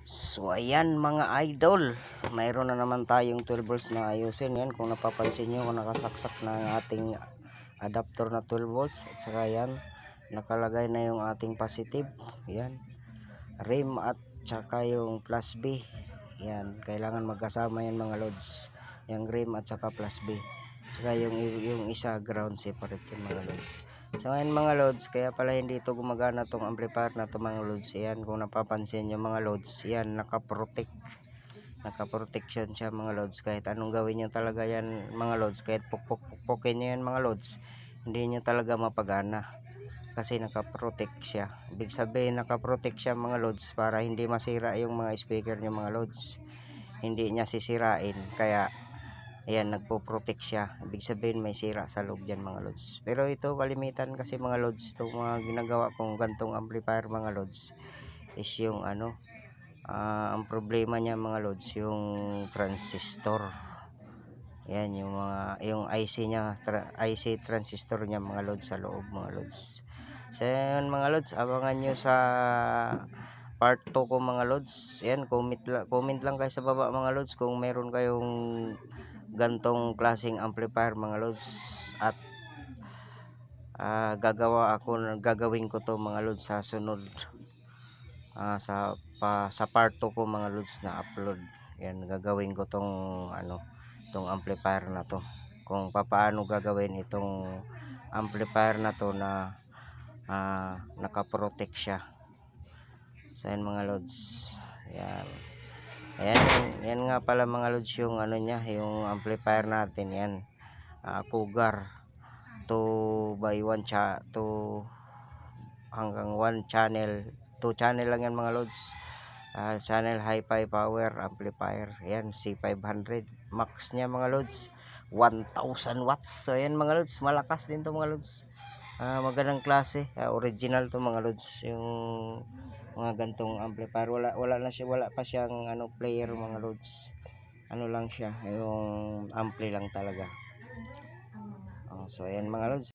So ayan mga idol, mayroon na naman tayong 12 volts na ayusin. Yan, kung napapansin nyo, kung nakasaksak na ang ating adapter na 12 volts. At saka yan, nakalagay na yung ating positive. Yan, rim at saka yung plus B. Yan, kailangan magkasama yan mga loads. Yung rim at saka plus B. Saka yung isa ground separate yung mga loads. So ngayon mga loads, kaya pala hindi ito gumagana tong amplifier na to mga loads. Ayan, kung napapansin yung mga loads, yan naka-protection siya mga loads. Kahit anong gawin nyo talaga yan mga loads, kahit pukpukin nyo yan mga loads, hindi nyo talaga mapagana kasi naka-protect siya. Ibig sabihin naka-protect siya mga loads para hindi masira yung mga speaker nyo mga loads, hindi niya sisirain. Kaya ayan, nagpo-protect siya. Ibig sabihin may sira sa loob yan mga loads. Pero ito kalimitan kasi mga loads, itong mga ginagawa kong gantong amplifier mga loads is yung ang problema niya mga loads, yung transistor. Yan, yung IC niya, IC transistor niya mga loads sa loob mga loads. So yan mga loads, abangan nyo sa part 2 ko mga loads. Yan, comment lang kayo sa baba mga loads kung meron kayong gantong klaseng amplifier mga loads. At gagawin ko to mga loads sa sunod, sa part 2 ko mga loads na upload. Yan, gagawin ko tong tong amplifier na to, kung paano gagawin itong amplifier na to na naka-protect siya. So yan mga loads, yan. Yan nga pala mga loads yung niya, yung amplifier natin. Yan, Cougar 2x1 hanggang 1 channel, 2 channel lang yan mga loads. Channel hi-fi power amplifier. Yan, C500 max niya mga loads, 1000 watts. So yan mga loads, malakas din to mga loads. Magandang klase, original to mga loads, yung mga gantong amplifier. Wala pa siyang player mga loads. Lang siya, yung ampli lang talaga. So ayan mga loads.